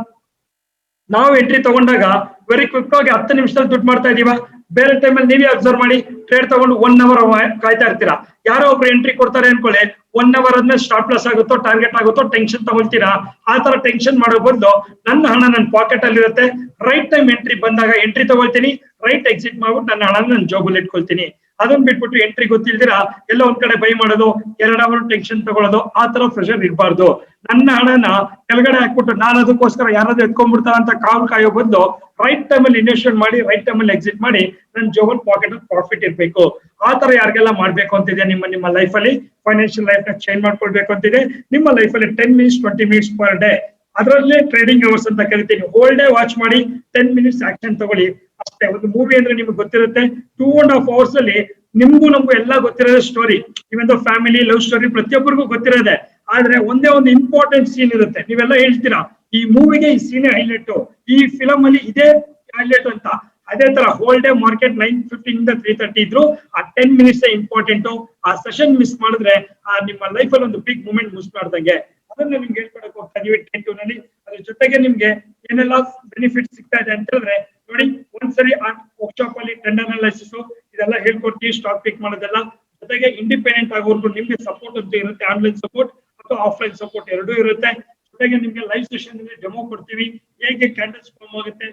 ನಾವು ಎಂಟ್ರಿ ತಗೊಂಡಾಗ ವೆರಿ ಕ್ವಿಕ್ ಆಗಿ 10 ನಿಮಿಷದಲ್ಲಿ ದುಡ್ಡು ಮಾಡ್ತಾ ಇದೀವ. ಬೇರೆ ಟೈಮ್ ಅಲ್ಲಿ ನೀವೇ ಅಬ್ಸರ್ವ್ ಮಾಡಿ, ಟ್ರೇಡ್ ತಗೊಂಡು 1 hour ಕಾಯ್ತಾ ಇರ್ತೀರಾ. ಯಾರೋ ಒಬ್ರು ಎಂಟ್ರಿ ಕೊಡ್ತಾರೆ ಅನ್ಕೊಳ್ಳಿ, 1 hour ಆದ್ಮೇಲೆ ಸ್ಟಾಪ್ ಲಾಸ್ ಆಗುತ್ತೋ ಟಾರ್ಗೆಟ್ ಆಗುತ್ತೋ ಟೆನ್ಷನ್ ತಗೊಳ್ತೀರಾ. ಆ ತರ ಟೆನ್ಷನ್ ಮಾಡೋ ಬದಲು ನನ್ನ ಹಣ ನನ್ನ ಪಾಕೆಟ್ ಅಲ್ಲಿ ಇರುತ್ತೆ, ರೈಟ್ ಟೈಮ್ ಎಂಟ್ರಿ ಬಂದಾಗ ಎಂಟ್ರಿ ತಗೊಳ್ತೀನಿ, ರೈಟ್ ಎಕ್ಸಿಟ್ ಮಾಡ್ಬಿಟ್ಟು ನನ್ನ ಹಣ ನನ್ನ ಜಾಬಲ್ಲಿ ಇಟ್ಕೊಳ್ತೀನಿ. ಅದನ್ನ ಬಿಟ್ಬಿಟ್ಟು ಎಂಟ್ರಿ ಗೊತ್ತಿಲ್ದಿರಾ ಎಲ್ಲ ಒಂದ್ ಕಡೆ ಬೈ ಮಾಡೋದು, 2 hour ಟೆನ್ಷನ್ ತಗೊಳ್ಳೋದು, ಆ ತರ ಪ್ರೆಷರ್ ಇರಬಾರ್ದು. ನನ್ನ ಹಣನ ಕೆಳಗಡೆ ಹಾಕ್ಬಿಟ್ಟು ನಾನು ಅದಕ್ಕೋಸ್ಕರ ಯಾರಾದ್ರೂ ಎತ್ಕೊಂಡ್ಬಿಡ್ತಾರ ಅಂತ ಕಾಯೋ ಬದಲು ರೈಟ್ ಟೈಮ್ ಅಲ್ಲಿ ಇನ್ವೆಸ್ಟ್ಮೆಂಟ್ ಮಾಡಿ, ರೈಟ್ ಟೈಮ್ ಅಲ್ಲಿ ಎಕ್ಸಿಟ್ ಮಾಡಿ, ನನ್ನ ಜೋಬಲ್ ಪಾಕೆಟ್ ಪ್ರಾಫಿಟ್ ಇರ್ಬೇಕು. ಆ ತರ ಯಾರಿಗೆಲ್ಲ ಮಾಡ್ಬೇಕು ಅಂತಿದೆ ನಿಮ್ಮ ಲೈಫ್ ಅಲ್ಲಿ, ಫೈನಾನ್ಷಿಯಲ್ ಲೈಫ್ ನ ಚೇಂಜ್ ಮಾಡ್ಕೊಳ್ಬೇಕು ಅಂತಿದೆ ನಿಮ್ಮ ಲೈಫ್ ಅಲ್ಲಿ 10 minutes 20 minutes ಪರ್ ಡೇ, ಅದರಲ್ಲೇ ಟ್ರೇಡಿಂಗ್ ಅವರ್ಸ್ ಅಂತ ಕರಿತೀನಿ. ಹೋಲ್ ಡೇ ವಾಚ್ ಮಾಡಿ 10 minutes ಆಕ್ಷನ್ ತಗೊಳ್ಳಿ ಅಷ್ಟೇ. ಒಂದು ಮೂವಿ ಅಂದ್ರೆ ನಿಮ್ಗೆ ಗೊತ್ತಿರುತ್ತೆ, 2.5 hours ಅಲ್ಲಿ ನಿಮ್ಗೂ ನಮಗೂ ಎಲ್ಲ ಗೊತ್ತಿರೋದೇ ಸ್ಟೋರಿ. ಇವೊಂದು ಫ್ಯಾಮಿಲಿ ಲವ್ ಸ್ಟೋರಿ ಪ್ರತಿಯೊಬ್ಬರಿಗೂ ಗೊತ್ತಿರೋದೆ. ಆದ್ರೆ ಒಂದೇ ಒಂದು ಇಂಪಾರ್ಟೆಂಟ್ ಸೀನ್ ಇರುತ್ತೆ, ನೀವೆಲ್ಲ ಹೇಳ್ತೀರಾ ಈ ಮೂವಿಗೆ ಈ ಸೀನ್ ಹೈಲೈಟ್, ಈ ಫಿಲಂ ಅಲ್ಲಿ ಇದೇ ಹೈಲೈಟ್ ಅಂತ. ಅದೇ ತರ ಹೋಲ್ ಡೇ ಮಾರ್ಕೆಟ್ 9:15 ಇಂದ 3:30 ಇದ್ರು, ಆ 10 minutes ಇಂಪಾರ್ಟೆಂಟ್. ಆ ಸೆಷನ್ ಮಿಸ್ ಮಾಡಿದ್ರೆ ನಿಮ್ಮ ಲೈಫ್ ಅಲ್ಲಿ ಒಂದು ಬಿಗ್ ಮೂಮೆಂಟ್ ಮಿಸ್ ಮಾಡ್ದಂಗೆ. ಅದನ್ನ ನಿಮ್ಗೆ ಹೇಳ್ಕೊಡಕ್ ಹೋಗ್ತಾ ಇದೀವಿ ಡೇ 2 ನಲ್ಲಿ. ಅದ್ರ ಜೊತೆಗೆ ನಿಮ್ಗೆ ಏನೆಲ್ಲ ಬೆನಿಫಿಟ್ ಸಿಗ್ತಾ ಇದೆ ಅಂತ ಹೇಳಿದ್ರೆ ನೋಡಿ, ಒಂದ್ಸರಿ ಆ ವರ್ಕ್ಶಾಪ್ ಅಲ್ಲಿ ಟೆಂಡರ್ ಅನಾಲಿಸಿಸ್ ಇದೆಲ್ಲ ಹೇಳ್ಕೊಡ್ತೀವಿ, ಸ್ಟಾಕ್ ಪಿಕ್ ಮಾಡೋದೆಲ್ಲ. ಜೊತೆಗೆ ಇಂಡಿಪೆಂಡೆಂಟ್ ಆಗೋರ್ಗು ನಿಮ್ಗೆ ಸಪೋರ್ಟ್ ಅಂತ ಇರುತ್ತೆ, ಆನ್ಲೈನ್ ಸಪೋರ್ಟ್ ಅಥವಾ ಆಫ್ಲೈನ್ ಸಪೋರ್ಟ್ ಎರಡೂ ಇರುತ್ತೆ. ಜೊತೆಗೆ ನಿಮ್ಗೆ ಲೈವ್ ಸೆಷನ್ ಡೆಮೋ ಕೊಡ್ತೀವಿ, ಹೇಗೆ ಕ್ಯಾಂಡಲ್ಸ್ ಫಾರ್ಮ್ ಆಗುತ್ತೆ,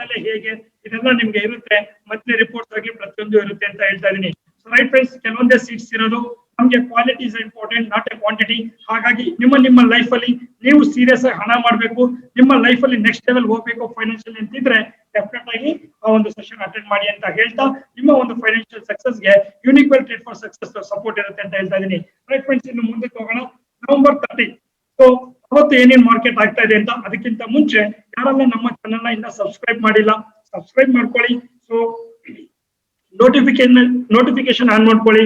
ಅಲ್ಲೇ ಹೇಗೆ, ಇದೆಲ್ಲ ನಿಮ್ಗೆ ಇರುತ್ತೆ. ಮತ್ತೆ ರಿಪೋರ್ಟ್ಸ್ ಆಗಿ ಪ್ರತಿಯೊಂದು ಇರುತ್ತೆ ಅಂತ ಹೇಳ್ತಾ ಇದೀನಿ. ರೈಟ್ ಫ್ರೆಂಡ್ಸ್, ಕೆಲವೊಂದೇ ಸೀಟ್ಸ್ ಇರೋದು, ನಮ್ಗೆ quality is important, not A quantity. ಹಾಗಾಗಿ ನಿಮ್ಮ ಲೈಫ್ ಅಲ್ಲಿ ನೀವು ಸೀರಿಯಸ್ ಆಗಿ ಹಣ ಮಾಡ್ಬೇಕು, ನಿಮ್ಮ ಲೈಫ್ ಅಲ್ಲಿ ನೆಕ್ಸ್ಟ್ ಲೆವೆಲ್ ಹೋಗ್ಬೇಕು ಫೈನಾನ್ಷಿಯಲ್ ಅಂತಿದ್ರೆ ಡೆಫಿನೆಟ್ ಆಗಿ ಆ ಒಂದು ಸೆಷನ್ ಅಟೆಂಡ್ ಮಾಡಿ ಅಂತ ಹೇಳ್ತಾ, ನಿಮ್ಮ ಒಂದು ಫೈನಾನ್ಷಿಯಲ್ ಸಕ್ಸಸ್ಗೆ unique well trade for success support ಇರುತ್ತೆ ಅಂತ ಹೇಳ್ತಾ ಇದೀನಿ. ರೈಟ್ ಫ್ರೆಂಡ್ಸ್, ಇನ್ನು ಮುಂದಕ್ಕೆ ಹೋಗೋಣ. November 30. ಸೊ ಅವತ್ತು ಏನೇನ್ ಮಾರ್ಕೆಟ್ ಆಗ್ತಾ ಇದೆ ಅಂತ. ಅದಕ್ಕಿಂತ ಮುಂಚೆ ಯಾರೆಲ್ಲ ನಮ್ಮ ಚಾನೆಲ್ ನ ಇನ್ನ ಸಬ್ಸ್ಕ್ರೈಬ್ ಮಾಡಿಲ್ಲ, ಸಬ್ಸ್ಕ್ರೈಬ್ ಮಾಡ್ಕೊಳ್ಳಿ. ಸೊ ನೋಟಿಫಿಕೇಶನ್ ಆನ್ ಮಾಡ್ಕೊಳ್ಳಿ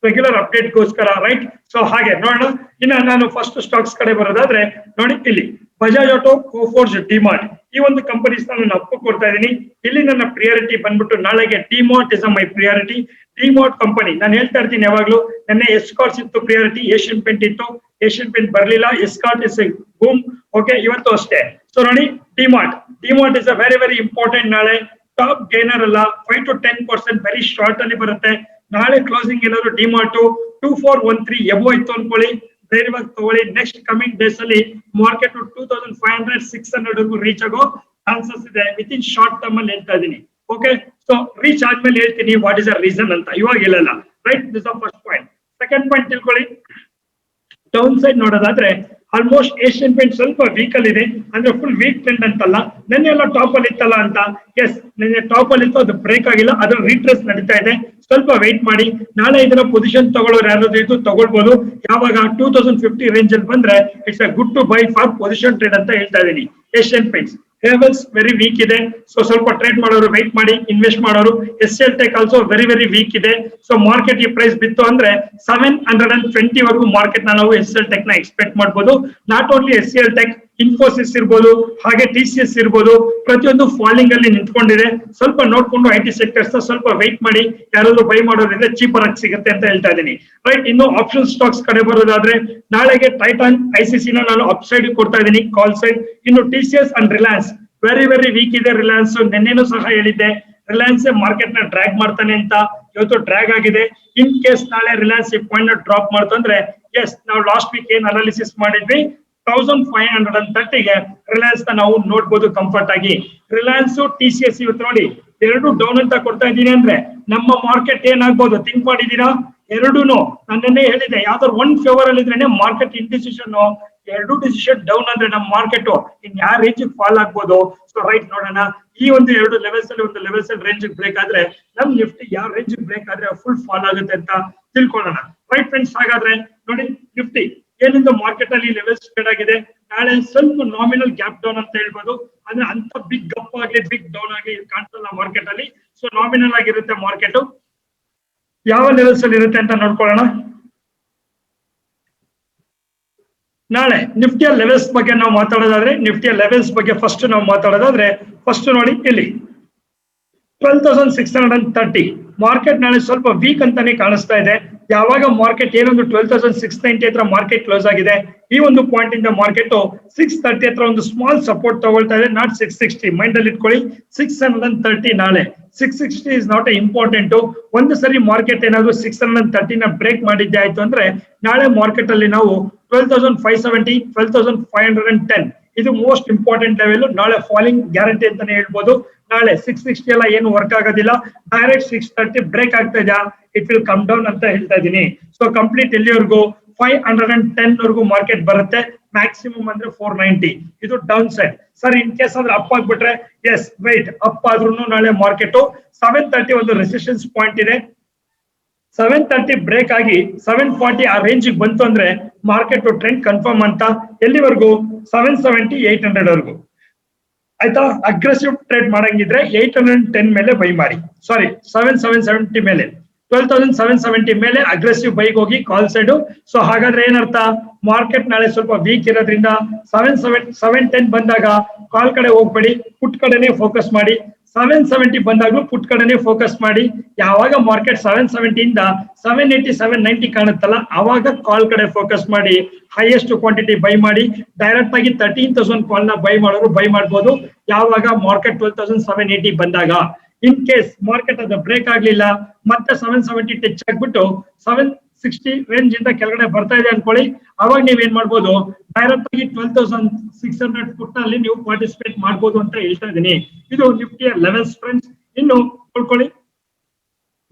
ರೆಗ್ಯುಲರ್ ಅಪ್ಡೇಟ್ಗೋಸ್ಕರ. ರೈಟ್, ಸೊ ಹಾಗೆ ನೋಡೋಣ. ಇನ್ನ ನಾನು ಫಸ್ಟ್ ಸ್ಟಾಕ್ಸ್ ಕಡೆ ಬರೋದಾದ್ರೆ ನೋಡಿ, ಇಲ್ಲಿ ಬಜಾಜ್ ಆಟೋ, ಕೋಫೋರ್ಜ್, ಡಿಮಾರ್ಟ್ ಈ ಒಂದು ಕಂಪನೀಸ್ ನಾನು ಕೊಡ್ತಾ ಇದ್ದೀನಿ. ಇಲ್ಲಿ ನನ್ನ ಪ್ರಿಯಾರಿಟಿ ಬಂದ್ಬಿಟ್ಟು ನಾಳೆಗೆ DMart is my priority. DMart company ನಾನು ಹೇಳ್ತಾ ಇರ್ತೀನಿ ಯಾವಾಗ್ಲೂ. ನನ್ನ ಎಸ್ಕಾರ್ಟ್ಸ್ ಇತ್ತು ಪ್ರಿಯಾರಿಟಿ, ಏಷ್ಯನ್ ಪೇಂಟ್ ಇತ್ತು, ಏಷ್ಯನ್ ಪೇಂಟ್ ಬರ್ಲಿಲ್ಲ, ಎಸ್ಕಾರ್ಟ್ ಇಸ್ ಬೂಮ್. ಓಕೆ, ಇವತ್ತು ಅಷ್ಟೇ. ಸೊ ನೋಡಿ, DMart is a very very important. ನಾಳೆ ಟಾಪ್ ಗೇನರ್ ಅಲ್ಲ, 5 to 10% ವೆರಿ ಶಾರ್ಟ್ ಅಲ್ಲಿ ಬರುತ್ತೆ. ನಾಳೆ ಕ್ಲೋಸಿಂಗ್ ಏನಾದ್ರು ಡಿಮಾರ್ಟ್ 2413 ಎಬೋ ಇತ್ತು ಅನ್ಕೊಳ್ಳಿ, ಧೈರ್ಯವಾಗಿ ತಗೊಳ್ಳಿ. ನೆಕ್ಸ್ಟ್ ಕಮಿಂಗ್ ಡೇಸ್ ಅಲ್ಲಿ ಮಾರ್ಕೆಟ್ 2500-600 ರೀಚ್ ಆಗೋ ಚಾನ್ಸಸ್ ಇದೆ ವಿತ್ ಇನ್ ಶಾರ್ಟ್ ಟರ್ಮ್ ಅಲ್ಲಿ ಹೇಳ್ತಾ ಇದೀನಿ. ಓಕೆ, ಸೊ ರೀಚ್ ಆದ್ಮೇಲೆ ಹೇಳ್ತೀನಿ ವಾಟ್ ಇಸ್ ಅ ರೀಸನ್ ಅಂತ, ಇವಾಗ ಹೇಳಲ್ಲ. Right, this a first point. Second point ತಿಳ್ಕೊಳ್ಳಿ. ಡೌನ್ ಸೈಡ್ ನೋಡೋದಾದ್ರೆ ಆಲ್ಮೋಸ್ಟ್ ಏಷ್ಯನ್ ಪೇಂಟ್ ಸ್ವಲ್ಪ ವೀಕ್ ಅಲ್ಲಿ ಇದೆ, ಅಂದ್ರೆ ಫುಲ್ ವೀಕ್ ಟ್ರೆಂಡ್ ಅಂತಲ್ಲ. ನೆನ್ನೆ ಎಲ್ಲ ಟಾಪ್ ಅಲ್ಲಿ ಇತ್ತಲ್ಲ ಅಂತ, ಎಸ್ ನೆನ್ನೆ ಟಾಪ್ ಅಲ್ಲಿ ಇತ್ತು, ಅದು ಬ್ರೇಕ್ ಆಗಿಲ್ಲ, ಅದ್ರ ರೀಟ್ರೇಸ್ ನಡೀತಾ ಇದೆ. ಸ್ವಲ್ಪ ವೇಟ್ ಮಾಡಿ. ನಾಳೆ ಇದರ ಪೊಸಿಷನ್ ತಗೊಳ್ಳೋರು ಯಾರಾದ್ರೂ ಇದು ತಗೊಳ್ಬಹುದು. ಯಾವಾಗ 2050 ರೇಂಜ್ ಅಲ್ಲಿ ಬಂದ್ರೆ it's a good to buy for position trade ಅಂತ ಹೇಳ್ತಾ ಇದೀನಿ. Asian Paints levels very weak ಇದೆ, ಸೊ ಸ್ವಲ್ಪ ಟ್ರೇಡ್ ಮಾಡೋರು ವೇಟ್ ಮಾಡಿ, ಇನ್ವೆಸ್ಟ್ ಮಾಡೋರು. SL tech also very very weak ಇದೆ. ಸೊ ಮಾರ್ಕೆಟ್ ಈ ಪ್ರೈಸ್ ಬಿತ್ತು ಅಂದ್ರೆ 720 ವರೆಗೂ ಮಾರ್ಕೆಟ್ ನಾವು SL ಟೆಕ್ ನ ಎಕ್ಸ್ಪೆಕ್ಟ್ ಮಾಡಬಹುದು. Not only SL tech, Infosys ಇರ್ಬೋದು, ಹಾಗೆ TCS ಇರ್ಬೋದು, ಪ್ರತಿಯೊಂದು ಫಾಲಿಂಗ್ ಅಲ್ಲಿ ನಿಂತ್ಕೊಂಡಿದೆ. ಸ್ವಲ್ಪ ನೋಡ್ಕೊಂಡು IT ಸೆಕ್ಟರ್ಸ್ ಸ್ವಲ್ಪ ವೆಯ್ಟ್ ಮಾಡಿ, ಯಾರಾದ್ರೂ ಬೈ ಮಾಡೋದ್ರಿಂದ ಚೀಪರ್ ಆಗಿ ಸಿಗುತ್ತೆ ಅಂತ ಹೇಳ್ತಾ ಇದೀನಿ. ರೈಟ್, ಇನ್ನು ಆಪ್ಷನ್ ಸ್ಟಾಕ್ಸ್ ಕಡೆ ಬರೋದಾದ್ರೆ ನಾಳೆಗೆ ಟೈಟಾನ್, ICC ನ ನಾನು ಅಪ್ ಸೈಡ್ ಕೊಡ್ತಾ ಇದೀನಿ, ಕಾಲ್ ಸೈಡ್. ಇನ್ನು TCS and Reliance very very weak ಇದೆ. ರಿಲಯನ್ಸ್ ನೆನ್ನೆನೂ ಸಹ ಹೇಳಿದ್ದೆ, ರಿಲಯನ್ಸ್ ಮಾರ್ಕೆಟ್ ನ ಡ್ರ್ಯಾಗ್ ಮಾಡ್ತಾನೆ ಅಂತ ಇವತ್ತು ಡ್ರ್ಯಾಗ್ ಆಗಿದೆ. ಇನ್ ಕೇಸ್ ನಾಳೆ ರಿಲಯನ್ಸ್ ಈ ಪಾಯಿಂಟ್ ನ ಡ್ರಾಪ್ ಮಾಡ್ತು ಅಂದ್ರೆ ಎಸ್ ನಾವು ಲಾಸ್ಟ್ ವೀಕ್ ಏನ್ ಅನಾಲಿಸಿಸ್ ಮಾಡಿದ್ವಿ 1530ಗೆ ರಿಲಯನ್ಸ್ ನಾವು ನೋಡ್ಬೋದು ಕಂಫರ್ಟ್ ಆಗಿ. ರಿಲಯನ್ಸ್ TCS ಇವತ್ತು ನೋಡಿ ಎರಡು ಡೌನ್ ಅಂತ ಕೊಡ್ತಾ ಇದ್ದೀನಿ ಅಂದ್ರೆ ನಮ್ಮ ಮಾರ್ಕೆಟ್ ಏನಾಗ್ಬೋದು ಥಿಂಕ್ ಮಾಡಿದೀರಾ? ಎರಡೂನು ನನ್ನೇ ಹೇಳಿದೆ ಯಾವ್ದಾದ್ರು ಒಂದ್ ಫೇವರ್ ಅಲ್ಲಿ ಇದ್ರೇನೆ ಮಾರ್ಕೆಟ್ ಇಂಡಿಸಿಷನ್, ಎರಡು ಡಿಸಿಷನ್ ಡೌನ್ ಅಂದ್ರೆ ನಮ್ಮ ಮಾರ್ಕೆಟ್ ಇನ್ ಯಾವ ರೇಂಜ್ ಫಾಲ್ ಆಗ್ಬೋದು. ಸೊ ರೈಟ್ ನೋಡೋಣ, ಈ ಒಂದು ಎರಡು ಲೆವೆಲ್ಸ್ ಅಲ್ಲಿ ಒಂದು ಲೆವೆಲ್ಸ್ ಅಲ್ಲಿ ರೇಂಜ್ ಬ್ರೇಕ್ ಆದ್ರೆ ನಮ್ ನಿಫ್ಟಿ ಯಾವ ರೇಂಜ್ ಬ್ರೇಕ್ ಆದ್ರೆ ಫುಲ್ ಫಾಲ್ ಆಗುತ್ತೆ ಅಂತ ತಿಳ್ಕೊಳ್ಳೋಣ. ರೈಟ್ ಫ್ರೆಂಡ್ಸ್, ಹಾಗಾದ್ರೆ ನೋಡಿ ನಿಫ್ಟಿ ಏನಿಂದ ಮಾರ್ಕೆಟ್ ಅಲ್ಲಿ ಲೆವೆಲ್ಸ್ ಟ್ರೇಡ್ ಆಗಿದೆ. ನಾಳೆ ಸ್ವಲ್ಪ ನಾಮಿನಲ್ ಗ್ಯಾಪ್ ಡೌನ್ ಅಂತ ಹೇಳ್ಬೋದು, ಅಂದ್ರೆ ಅಂತ ಬಿಗ್ ಗಪ್ ಆಗ್ಲಿ ಬಿಗ್ ಡೌನ್ ಆಗ್ಲಿ ಕಾಣಿಸಲ್ಲ ಮಾರ್ಕೆಟ್ ಅಲ್ಲಿ. ಸೊ ನಾಮಿನಲ್ ಆಗಿರುತ್ತೆ ಮಾರ್ಕೆಟ್. ಯಾವ ಲೆವೆಲ್ಸ್ ಅಲ್ಲಿ ಇರುತ್ತೆ ಅಂತ ನೋಡ್ಕೊಳ್ಳೋಣ. ನಾಳೆ ನಿಫ್ಟಿಯ ಲೆವೆಲ್ಸ್ ಬಗ್ಗೆ ನಾವು ಮಾತಾಡೋದಾದ್ರೆ ನಿಫ್ಟಿಯ ಲೆವೆಲ್ಸ್ ಬಗ್ಗೆ ಫಸ್ಟ್ ನಾವು ಮಾತಾಡೋದಾದ್ರೆ ಫಸ್ಟ್ ನೋಡಿ ಇಲ್ಲಿ 12,630 ಮಾರ್ಕೆಟ್ ನಾಳೆ ಸ್ವಲ್ಪ ವೀಕ್ ಅಂತಾನೆ ಕಾಣಿಸ್ತಾ ಇದೆ. ಯಾವಾಗ ಮಾರ್ಕೆಟ್ ಏನೊಂದು 12,690 ಹತ್ರ ಮಾರ್ಕೆಟ್ ಕ್ಲೋಸ್ ಆಗಿದೆ, ಈ ಒಂದು ಪಾಯಿಂಟ್ ಇಂದ ಮಾರ್ಕೆಟ್ 630 ಹತ್ರ ಒಂದು ಸ್ಮಾಲ್ ಸಪೋರ್ಟ್ ತಗೊಳ್ತಾ ಇದೆ, ನಾಟ್ 660. ಮೈಂಡ್ ಅಲ್ಲಿ ಇಟ್ಕೊಳ್ಳಿ 630 ನಾಳೆ 660 ಇಸ್ ನಾಟ್ ಎ ಇಂಪಾರ್ಟೆಂಟ್. ಒಂದು ಸರಿ ಮಾರ್ಕೆಟ್ ಏನಾದ್ರು 630 ನ ಬ್ರೇಕ್ ಮಾಡಿದ್ದೆ ಆಯ್ತು ಅಂದ್ರೆ ನಾಳೆ ಮಾರ್ಕೆಟ್ ಅಲ್ಲಿ ನಾವು 12,570 12,510 ಇದು ಮೋಸ್ಟ್ ಇಂಪಾರ್ಟೆಂಟ್ ಲೆವೆಲ್. ನಾಳೆ ಫಾಲಿಂಗ್ ಗ್ಯಾರಂಟಿ ಅಂತಾನೆ ಹೇಳ್ಬೋದು. ನಾಳೆ 660 ಎಲ್ಲ ಏನು ವರ್ಕ್ ಆಗೋದಿಲ್ಲ, ಡೈರೆಕ್ಟ್ 630 ಬ್ರೇಕ್ ಆಗ್ತಾ ಇದೆಯಾ ಇಟ್ ವಿಲ್ ಕಮ್ ಡೌನ್ ಅಂತ ಹೇಳ್ತಾ ಇದೀನಿ. ಸೊ ಕಂಪ್ಲೀಟ್ ಎಲ್ಲಿವರೆಗೂ 510 ವರೆಗೂ ಮಾರ್ಕೆಟ್ ಬರುತ್ತೆ, ಮ್ಯಾಕ್ಸಿಮಮ್ ಅಂದ್ರೆ 490 ಇದು down side. Sir in case ಅಂದ್ರೆ ಅಪ್ ಆಗ್ಬಿಟ್ರೆ ಎಸ್ ವೈಟ್ ಅಪ್ ಆದ್ರೂ ನಾಳೆ ಮಾರ್ಕೆಟ್ 730 ಒಂದು ರೆಸಿಸ್ಟೆನ್ಸ್ ಪಾಯಿಂಟ್ ಇದೆ. 730 ಬ್ರೇಕ್ ಆಗಿ 740 ಆ ರೇಂಜ್ ಬಂತು ಅಂದ್ರೆ ಮಾರ್ಕೆಟ್ ಟ್ರೆಂಡ್ ಕನ್ಫರ್ಮ್ ಅಂತ. ಎಲ್ಲಿವರೆಗೂ 770 800 ವರೆಗೂ ಆಯ್ತಾ. ಅಗ್ರೆಸಿವ್ ಟ್ರೇಡ್ ಮಾಡಂಗಿದ್ರೆ 810 ಮೇಲೆ ಬೈ ಮಾಡಿ, ಸಾರಿ 770 ಮೇಲೆ 12,770 ಮೇಲೆ ಅಗ್ರೆಸಿವ್ ಬೈಗ್ ಹೋಗಿ ಕಾಲ್ ಸೈಡ್. ಸೊ ಹಾಗಾದ್ರೆ ಏನರ್ಥ, ಮಾರ್ಕೆಟ್ ನಾಳೆ ಸ್ವಲ್ಪ ವೀಕ್ ಇರೋದ್ರಿಂದ 710 ಬಂದಾಗ ಕಾಲ್ ಕಡೆ ಹೋಗ್ಬೇಡಿ, ಪುಟ್ ಕಡೆನೆ ಫೋಕಸ್ ಮಾಡಿ. 770 ಬಂದಾಗ್ಲೂ ಪುಟ್ ಕಡೆನೆ ಫೋಕಸ್ ಮಾಡಿ. ಯಾವಾಗ ಮಾರ್ಕೆಟ್ 770 ಇಂದ 780 790 ಕಾಣುತ್ತಲ್ಲ ಅವಾಗ ಕಾಲ್ ಕಡೆ ಫೋಕಸ್ ಮಾಡಿ, ಹೈಯೆಸ್ಟ್ ಕ್ವಾಂಟಿಟಿ ಬೈ ಮಾಡಿ. ಡೈರೆಕ್ಟ್ ಆಗಿ 13,000 ಕಾಲ್ ನ ಬೈ ಮಾಡೋರು ಬೈ ಮಾಡಬಹುದು ಯಾವಾಗ ಮಾರ್ಕೆಟ್ 12,780 ಬಂದಾಗ. ಇನ್ ಕೇಸ್ ಮಾರ್ಕೆಟ್ ಅದು ಬ್ರೇಕ್ ಆಗ್ಲಿಲ್ಲ, ಮತ್ತೆ 770 ಟಚ್ ಆಗ್ಬಿಟ್ಟು 760 ರೇಂಜ್ ಇಂದ ಕೆಳಗಡೆ ಬರ್ತಾ ಇದೆ ಅನ್ಕೊಳ್ಳಿ, ಅವಾಗ ನೀವ್ ಏನ್ ಮಾಡ್ಬೋದು, ಡೈರೆಕ್ಟ್ ಆಗಿ 12,600 ಫುಟ್ ಅಲ್ಲಿ ನೀವು ಪಾರ್ಟಿಸಿಪೇಟ್ ಮಾಡ್ಬೋದು ಅಂತ ಹೇಳ್ತಾ ಇದೀನಿ. ಇದು ನಿಫ್ಟಿಯ ಲೆವೆಲ್ಸ್ ಫ್ರೆಂಡ್ಸ್. ಇನ್ನು ನೋಡ್ಕೊಳ್ಳಿ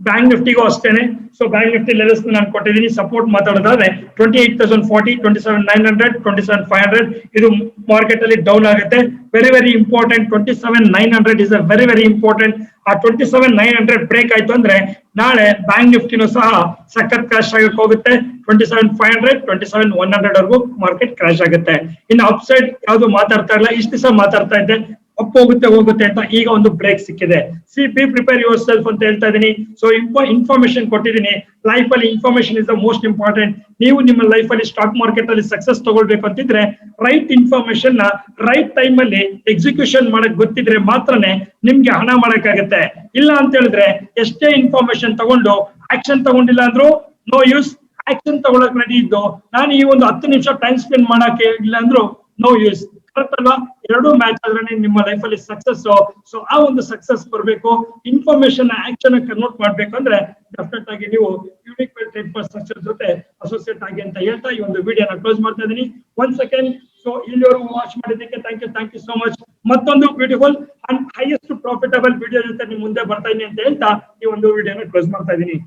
ಬ್ಯಾಂಕ್ ನಿಫ್ಟಿಗೂ ಅಷ್ಟೇನೆ. ಸೊ ಬ್ಯಾಂಕ್ ನಿಫ್ಟಿ ಲೆವೆಲ್ಸ್ ನಾನು ಕೊಟ್ಟಿದ್ದೀನಿ. ಸಪೋರ್ಟ್ ಮಾತಾಡೋದಾದ್ರೆ 28,040 27,900 27,500 ಇದು ಮಾರ್ಕೆಟ್ ಅಲ್ಲಿ ಡೌನ್ ಆಗುತ್ತೆ. Very very important 27,900 is a very very important. ಆ 27,900 ಬ್ರೇಕ್ ಆಯ್ತು ಅಂದ್ರೆ ನಾಳೆ ಬ್ಯಾಂಕ್ ನಿಫ್ಟಿನೂ ಸಹ ಸಖತ್ ಕ್ರಾಶ್ ಆಗಕ್ಕೆ ಹೋಗುತ್ತೆ. 27,500 27,100 ವರೆಗೂ ಮಾರ್ಕೆಟ್ ಕ್ರಾಶ್ ಆಗುತ್ತೆ. ಇನ್ನು ಅಪ್ ಸೈಡ್ ಯಾವ್ದು ಮಾತಾಡ್ತಾ ಇಲ್ಲ, ಇಷ್ಟು ದಿವಸ ಮಾತಾಡ್ತಾ ಇದ್ದೆ ಅಪ್ ಹೋಗುತ್ತೆ ಅಂತ, ಈಗ ಒಂದು ಬ್ರೇಕ್ ಸಿಕ್ಕಿದೆ. C B prepare your self ಅಂತ ಹೇಳ್ತಾ ಇದೀನಿ. ಸೊ ಇನ್ಫಾರ್ಮೇಶನ್ ಕೊಟ್ಟಿದ್ದೀನಿ. ಲೈಫ್ ಅಲ್ಲಿ information is the most important. ನೀವು ನಿಮ್ಮ ಲೈಫ್ ಅಲ್ಲಿ ಸ್ಟಾಕ್ ಮಾರ್ಕೆಟ್ ಅಲ್ಲಿ ಸಕ್ಸಸ್ ತಗೊಳ್ಬೇಕು ಅಂತಿದ್ರೆ ರೈಟ್ ಇನ್ಫಾರ್ಮೇಶನ್ ನ ರೈಟ್ ಟೈಮ್ ಅಲ್ಲಿ ಎಕ್ಸಿಕ್ಯೂಷನ್ ಮಾಡಕ್ ಗೊತ್ತಿದ್ರೆ ಮಾತ್ರನೇ ನಿಮ್ಗೆ ಹಣ ಮಾಡಕ್ಕಾಗತ್ತೆ. ಇಲ್ಲ ಅಂತ ಹೇಳಿದ್ರೆ ಎಷ್ಟೇ ಇನ್ಫಾರ್ಮೇಶನ್ ತಗೊಂಡು ಆಕ್ಷನ್ ತಗೊಂಡಿಲ್ಲ ಅಂದ್ರೂ ನೋ ಯೂಸ್. ಆಕ್ಷನ್ ತಗೊಳಕ್ ರೆಡಿ ಇದ್ದು ನಾನು ಈ ಒಂದು 10 ನಿಮಿಷ ಟೈಮ್ ಸ್ಪೆಂಡ್ ಮಾಡಕ್ಕೆ ಇಲ್ಲ ಅಂದ್ರೂ ನೋ ಯೂಸ್. ಕರೆಕ್ಟ್ ಅಲ್ವಾ? ಎರಡೂ ಮ್ಯಾಚ್ ಆದ್ರೆ ನಿಮ್ಮ ಲೈಫ್ ಅಲ್ಲಿ ಸಕ್ಸಸ್. ಸೊ ಆ ಒಂದು ಸಕ್ಸಸ್ ಬರಬೇಕು, ಇನ್ಫಾರ್ಮೇಶನ್ ಆಕ್ಷನ್ ಕನ್ವರ್ಟ್ ಮಾಡ್ಬೇಕು ಅಂದ್ರೆ ಡೆಫಿನೆಟ್ ಆಗಿ ನೀವು ಯೂನಿಕ್ ಟ್ರೇಡ್ ಸ್ಟ್ರಕ್ಚರ್ ಜೊತೆ ಅಸೋಸಿಯೇಟ್ ಆಗಿ ಅಂತ ಹೇಳ್ತಾ ಈ ಒಂದು ವಿಡಿಯೋನ ಕ್ಲೋಸ್ ಮಾಡ್ತಾ ಇದೀನಿ. 1 ಸೆಕೆಂಡ್. ಸೊ ಇಲ್ಲಿವರೆಗೂ ವಾಚ್ ಮಾಡಿದ್ದಕ್ಕೆ ಥ್ಯಾಂಕ್ ಯು ಸೋ ಮಚ್. ಮತ್ತೊಂದು beautiful and highest profitable video ಜೊತೆ ನಿಮ್ ಮುಂದೆ ಬರ್ತಾ ಇದೀನಿ ಅಂತ ಹೇಳ್ತಾ ಈ ಒಂದು ವಿಡಿಯೋನ ಕ್ಲೋಸ್ ಮಾಡ್ತಾ ಇದೀನಿ.